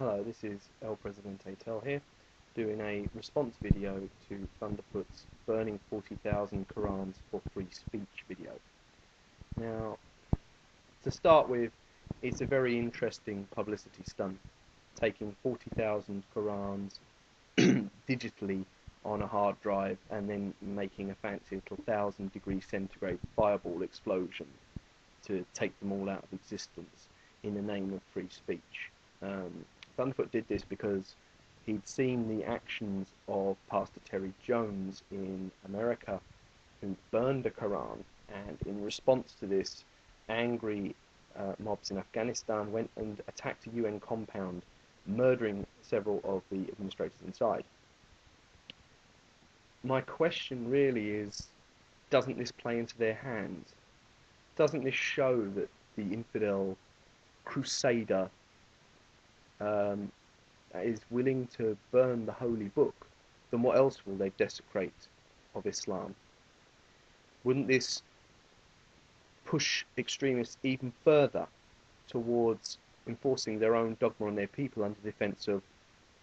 Hello, this is El Presidente Tel here, doing a response video to Thunderfoot's Burning 40,000 Qurans for Free Speech video. Now, to start with, it's a very interesting publicity stunt, taking 40,000 Qurans digitally on a hard drive and then making a fancy little 1,000-degree fireball explosion to take them all out of existence in the name of free speech. Thunderfoot did this because he'd seen the actions of Pastor Terry Jones in America, who burned a Quran, and in response to this, angry mobs in Afghanistan went and attacked a UN compound, murdering several of the administrators inside. My question really is, doesn't this play into their hands? Doesn't this show that the infidel crusader is willing to burn the holy book? Then what else will they desecrate of Islam? Wouldn't this push extremists even further towards enforcing their own dogma on their people under the defense of,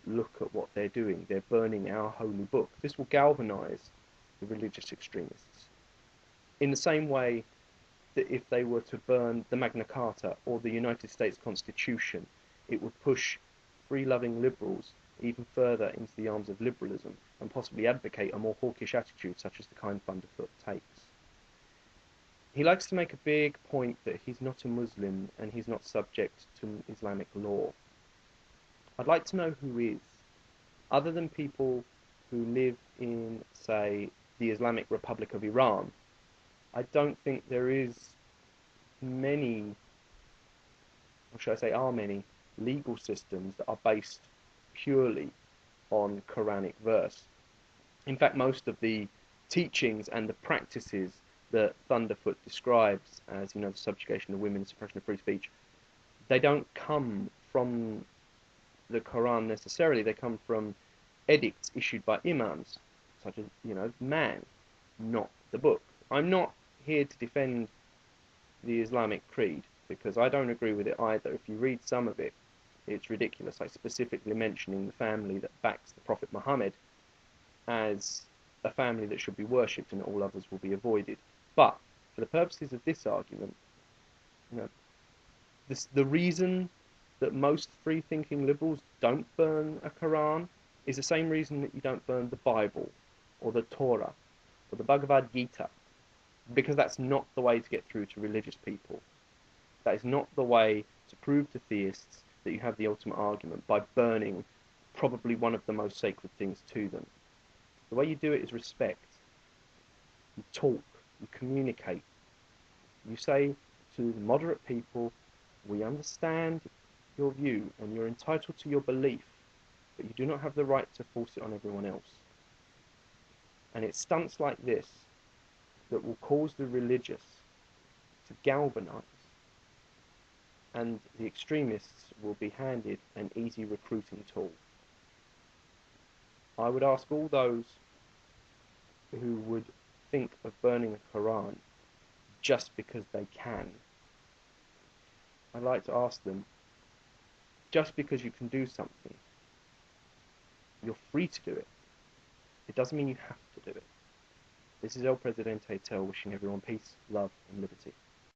look at what they're doing, they're burning our holy book? This will galvanize the religious extremists. In the same way that if they were to burn the Magna Carta or the United States Constitution, it would push free-loving liberals even further into the arms of liberalism and possibly advocate a more hawkish attitude such as the kind Thunderfoot takes. He likes to make a big point that he's not a Muslim and he's not subject to Islamic law. I'd like to know who is, other than people who live in, say, the Islamic Republic of Iran. I don't think there is many, or should I say are many, legal systems that are based purely on Quranic verse. In fact, most of the teachings and the practices that Thunderfoot describes as, the subjugation of women, suppression of free speech, they don't come from the Quran necessarily. They come from edicts issued by imams, such as, man, not the book. I'm not here to defend the Islamic creed, because I don't agree with it either. If you read some of it, it's ridiculous, like specifically mentioning the family that backs the Prophet Muhammad as a family that should be worshipped and all others will be avoided. But for the purposes of this argument, the reason that most free-thinking liberals don't burn a Quran is the same reason that you don't burn the Bible or the Torah or the Bhagavad Gita, because that's not the way to get through to religious people. That is not the way to prove to theists that you have the ultimate argument, by burning probably one of the most sacred things to them. The way you do it is respect. You talk, you communicate. You say to moderate people, we understand your view and you're entitled to your belief, but you do not have the right to force it on everyone else. And it's stunts like this that will cause the religious to galvanize, and the extremists will be handed an easy recruiting tool. I would ask all those who would think of burning a Quran just because they can, I'd like to ask them, just because you can do something, you're free to do it. It doesn't mean you have to do it. This is El Presidente Tel wishing everyone peace, love and liberty.